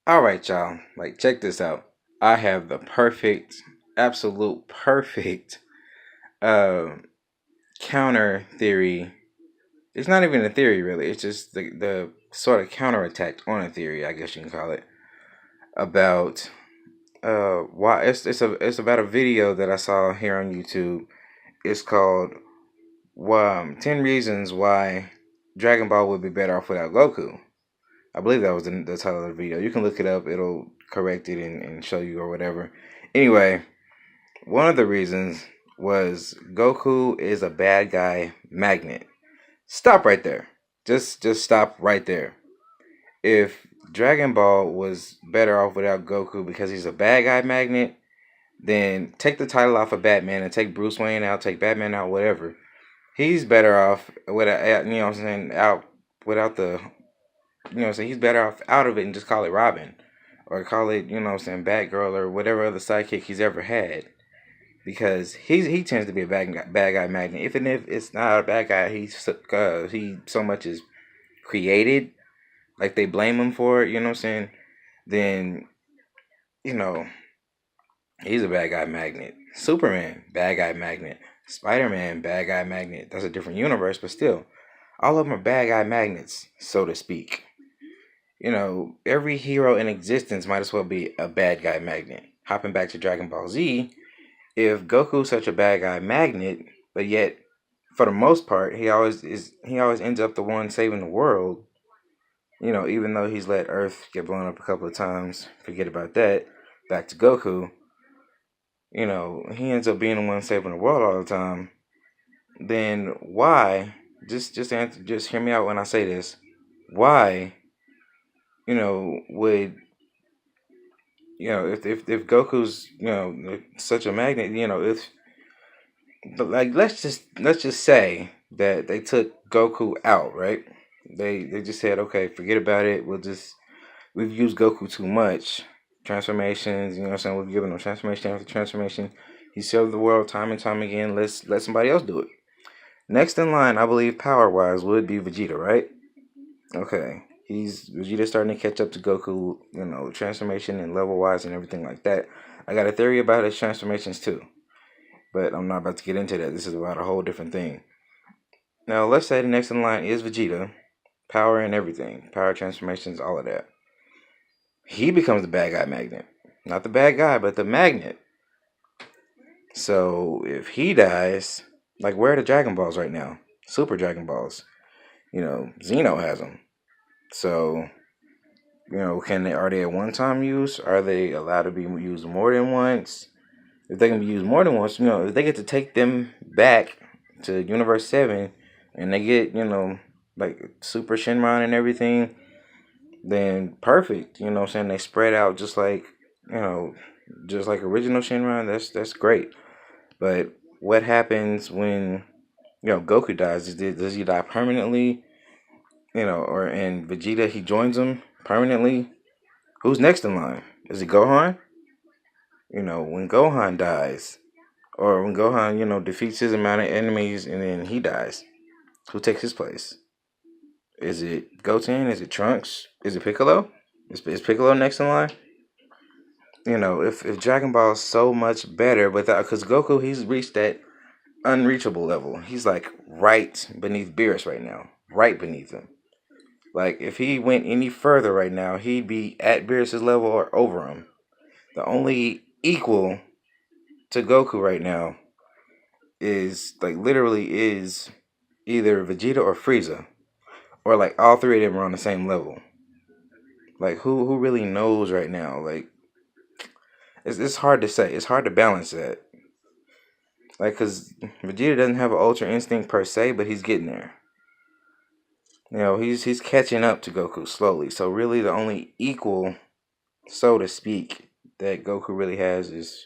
All right, y'all. Like, check this out. I have the perfect, absolute perfect uh, counter theory. It's not even a theory, really. It's just the sort of counterattack on a theory, I guess you can call it, about why it's about a video that I saw here on YouTube. It's called 10 Reasons Why Dragon Ball would be better off without Goku. I believe that was the title of the video. You can look it up. It'll correct it and show you or whatever. Anyway, one of the reasons was Goku is a bad guy magnet. Stop right there. Just stop right there. If Dragon Ball was better off without Goku because he's a bad guy magnet, then take the title off of Batman and take Bruce Wayne out, take Batman out, whatever. He's better off without, you know what I'm saying, out without the, you know what I'm saying, he's better off out of it and just call it Robin. Or call it, you know what I'm saying, Batgirl or whatever other sidekick he's ever had. Because he tends to be a bad guy magnet. Even if it's not a bad guy, he so much is created, like they blame him for it, you know what I'm saying? Then, you know, he's a bad guy magnet. Superman, bad guy magnet. Spider-Man, bad guy magnet. That's a different universe, but still, all of them are bad guy magnets, so to speak. You know, every hero in existence might as well be a bad guy magnet. Hopping back to Dragon Ball Z, if Goku's such a bad guy magnet, but yet for the most part he always ends up the one saving the world. You know, even though he's let Earth get blown up a couple of times, forget about that. Back to Goku, you know, he ends up being the one saving the world all the time. Then why? Just hear me out when I say this. Why, would if Goku's such a magnet, if but like let's just say that they took Goku out, right? They just said, okay, forget about it. We've used Goku too much. Transformations, you know what I'm saying? We've given him transformation after transformation. He saved the world time and time again. Let's let somebody else do it. Next in line, I believe power wise would be Vegeta, right? Okay. He's Vegeta starting to catch up to Goku, transformation and level wise and everything like that. I got a theory about his transformations too. But I'm not about to get into that. This is about a whole different thing. Now, let's say the next in line is Vegeta. Power and everything. Power transformations, all of that. He becomes the bad guy magnet. Not the bad guy, but the magnet. So, if he dies, like, where are the Dragon Balls right now? Super Dragon Balls. Zeno has them. So, are they a one-time use? Are they allowed to be used more than once? If they can be used more than once, if they get to take them back to Universe 7 and they get, like Super Shenron and everything, then perfect. You know what I'm saying? They spread out you know, just like original Shenron. That's great. But what happens when, Goku dies? Does he die permanently? Or in Vegeta he joins them permanently? Who's next in line? Is it Gohan? When Gohan dies, or when Gohan, defeats his amount of enemies and then he dies, who takes his place? Is it Goten? Is it Trunks? Is it Piccolo? Is Piccolo next in line? If Dragon Ball is so much better without, because Goku, he's reached that unreachable level. He's like right beneath Beerus right now, right beneath him. Like if he went any further right now, he'd be at Beerus's level or over him. The only equal to Goku right now is like literally is either Vegeta or Frieza, or like all three of them are on the same level. Like who really knows right now? Like it's hard to say. It's hard to balance that. Like because Vegeta doesn't have an Ultra Instinct per se, but he's getting there. He's catching up to Goku slowly. So really, the only equal, so to speak, that Goku really has is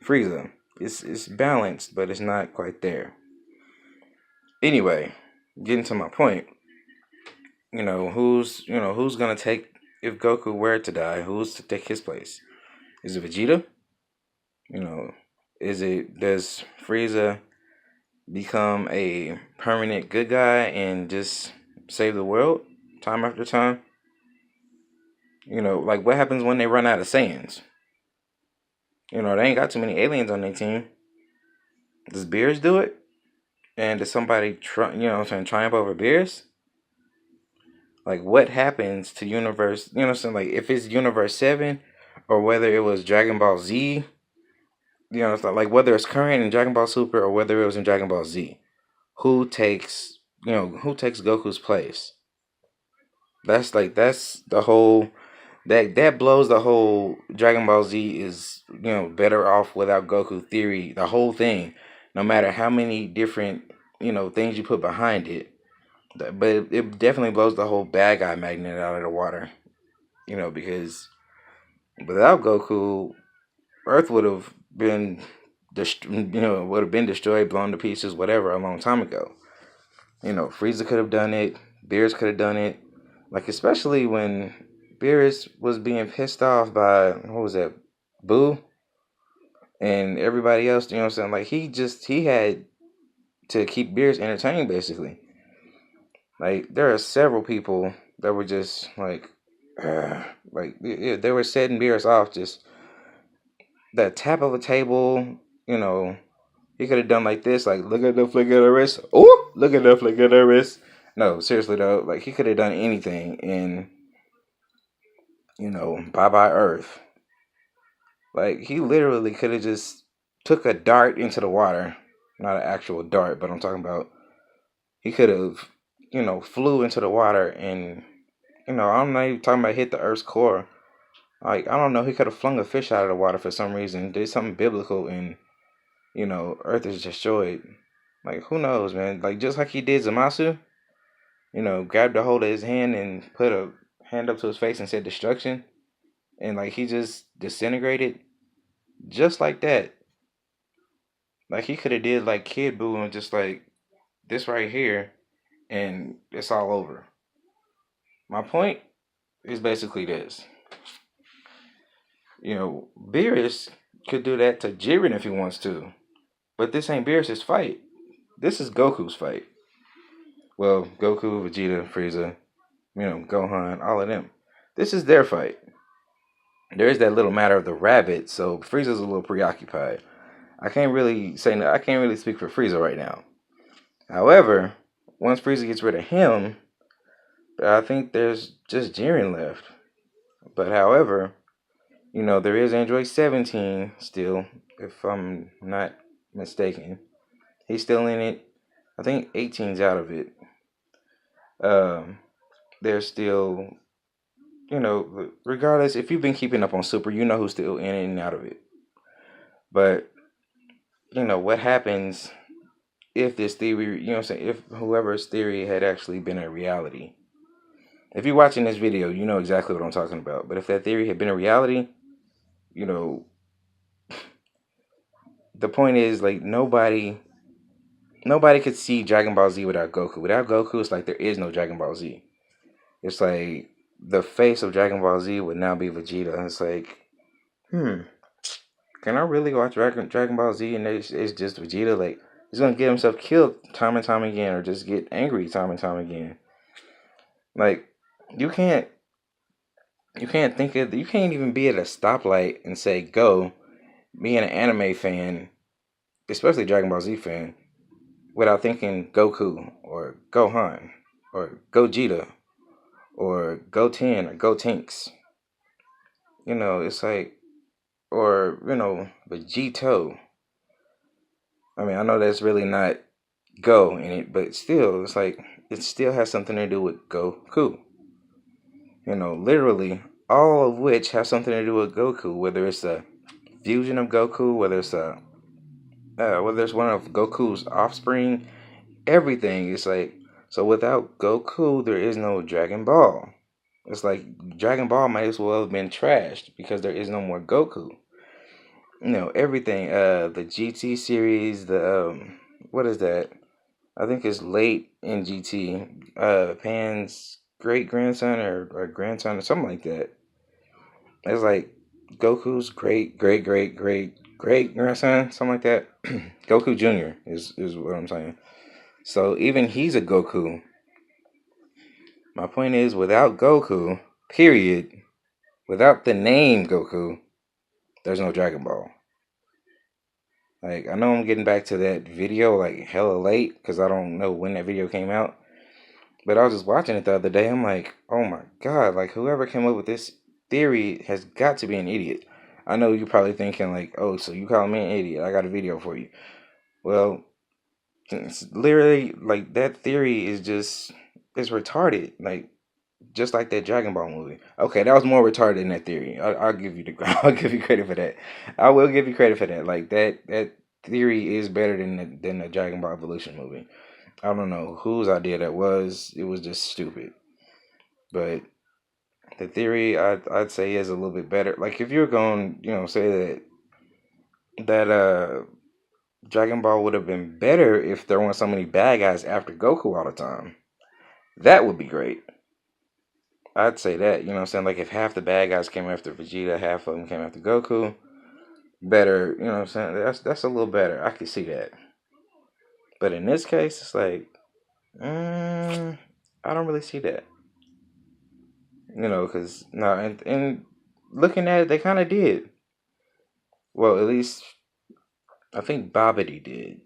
Frieza. It's balanced, but it's not quite there. Anyway, getting to my point. Who's gonna take if Goku were to die? Who's to take his place? Is it Vegeta? You know, does Frieza become a permanent good guy and just save the world time after time? Like what happens when they run out of Saiyans? They ain't got too many aliens on their team. Does Beerus do it? And does somebody triumph over Beerus? Like what happens to universe? Like if it's Universe 7 or whether it was Dragon Ball Z. It's like whether it's current in Dragon Ball Super or whether it was in Dragon Ball Z. Who takes Goku's place? That's the whole that blows the whole Dragon Ball Z is better off without Goku theory. The whole thing, no matter how many different things you put behind it, but it definitely blows the whole bad guy magnet out of the water. Because without Goku, Earth would have been would have been destroyed, blown to pieces, whatever, a long time ago. Frieza could have done it. Beerus could have done it. Like especially when Beerus was being pissed off by what was that, Boo, and everybody else. You know what I'm saying? Like he had to keep Beerus entertained, basically. Like there are several people that were just like, they were setting Beerus off. Just that tap of a table. He could have done like this, like look at the flick of the wrist. Oh, look at the flick of the wrist. No, seriously though, like he could have done anything, and bye bye Earth. Like he literally could have just took a dart into the water, not an actual dart, but I'm talking about he could have, flew into the water and, I'm not even talking about hit the Earth's core. Like I don't know, he could have flung a fish out of the water for some reason, did something biblical, and Earth is destroyed. Like who knows, man? Like just like he did Zamasu, grabbed a hold of his hand and put a hand up to his face and said destruction, and like he just disintegrated, just like that. Like he could have did like Kid Buu and just like this right here, and it's all over. My point is basically this. Beerus could do that to Jiren if he wants to, but this ain't Beerus's fight. This is Goku's fight. Well, Goku, Vegeta, Frieza, Gohan, all of them. This is their fight. There is that little matter of the rabbit, so Frieza's a little preoccupied. I can't really speak for Frieza right now. However, once Frieza gets rid of him, I think there's just Jiren left. But however, there is Android 17 still, if I'm not mistaken. He's still in it. I think 18's out of it. There's still, regardless, if you've been keeping up on Super, you know who's still in and out of it. But, what happens if this theory, if whoever's theory had actually been a reality. If you're watching this video, you know exactly what I'm talking about. But if that theory had been a reality, the point is, like, nobody could see Dragon Ball Z without Goku. Without Goku, it's like there is no Dragon Ball Z. It's like the face of Dragon Ball Z would now be Vegeta. It's like, can I really watch Dragon Ball Z and it's just Vegeta? Like, he's gonna get himself killed time and time again, or just get angry time and time again. Like, you can't even be at a stoplight and say go, being an anime fan, especially Dragon Ball Z fan, without thinking Goku or Gohan or Gogeta or Goten or Gotenks. It's like, or Vegito. I mean, I know that's really not Go in it, but still, it's like it still has something to do with Goku. Literally all of which have something to do with Goku. Whether it's a fusion of Goku, whether it's one of Goku's offspring, everything is like, so without Goku, there is no Dragon Ball. It's like Dragon Ball might as well have been trashed because there is no more Goku. Everything. The GT series, the what is that? I think it's late in GT. Pan's great grandson or grandson or something like that. It's like Goku's great grandson, something like that. Goku Jr. is what I'm saying. So even he's a Goku. My point is, without Goku, period, Without the name Goku, there's no Dragon Ball. Like, I know I'm getting back to that video like hella late because I don't know when that video came out. But I was just watching it the other day. I'm like, oh my god! Like, whoever came up with this theory has got to be an idiot. I know you're probably thinking like, oh, so you calling me an idiot? I got a video for you. Well, it's literally like that theory is just it's retarded. Like just like that Dragon Ball movie. Okay, that was more retarded than that theory. I'll give you the I'll give you credit for that. I will give you credit for that. Like that theory is better than the Dragon Ball Evolution movie. I don't know whose idea that was. It was just stupid. But the theory I'd say is a little bit better. Like if you're going, say that Dragon Ball would have been better if there weren't so many bad guys after Goku all the time. That would be great. I'd say that, what I'm saying? Like if half the bad guys came after Vegeta, half of them came after Goku, better, what I'm saying? That's a little better. I could see that. But in this case, it's like, I don't really see that. Because no, and looking at it, they kind of did. Well, at least I think Babidi did.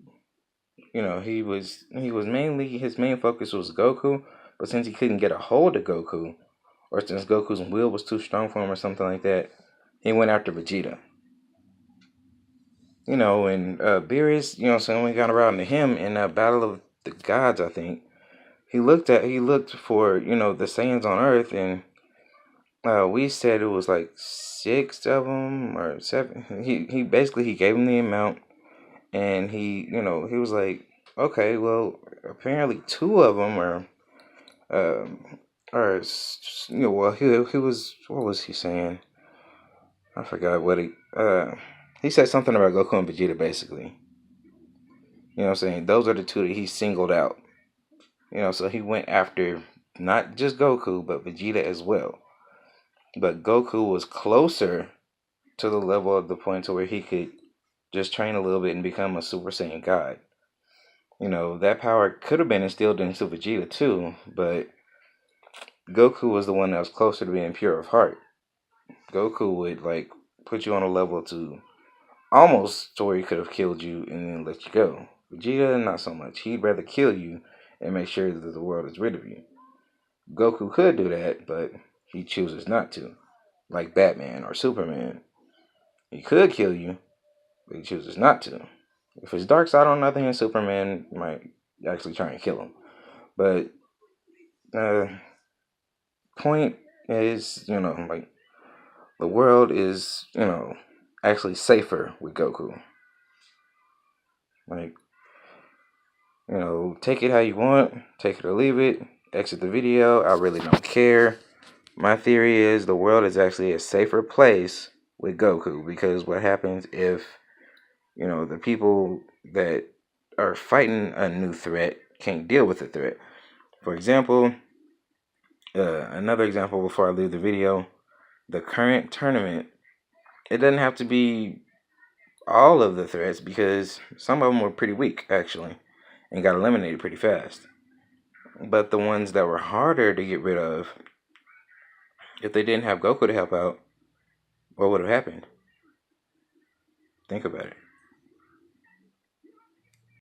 He was mainly his main focus was Goku, but since he couldn't get a hold of Goku, or since Goku's will was too strong for him, or something like that, he went after Vegeta. And Beerus, so when we got around to him in Battle of the Gods, I think he looked for the Saiyans on Earth, and we said it was like 6 of them or 7. He basically he gave him the amount, and he was like, okay, well apparently 2 of them are well he was, what was he saying? I forgot what he said something about Goku and Vegeta basically. You know what I'm saying? Those are the 2 that he singled out. So he went after not just Goku, but Vegeta as well. But Goku was closer to the level of the point to where he could just train a little bit and become a Super Saiyan God. That power could have been instilled into Vegeta too, but Goku was the one that was closer to being pure of heart. Goku would like put you on a level to almost to where he could have killed you and then let you go. Vegeta, not so much. He'd rather kill you and make sure that the world is rid of you. Goku could do that, but he chooses not to. Like Batman or Superman. He could kill you, but he chooses not to. If it's dark side on nothing, Superman might actually try and kill him. But point is, like the world is, actually safer with Goku. Like, take it how you want, take it or leave it, exit the video. I really don't care. My theory is the world is actually a safer place with Goku because what happens if, the people that are fighting a new threat can't deal with the threat? For example, another example before I leave the video, the current tournament, it doesn't have to be all of the threats because some of them were pretty weak actually and got eliminated pretty fast. But the ones that were harder to get rid of, if they didn't have Goku to help out, what would have happened? Think about it.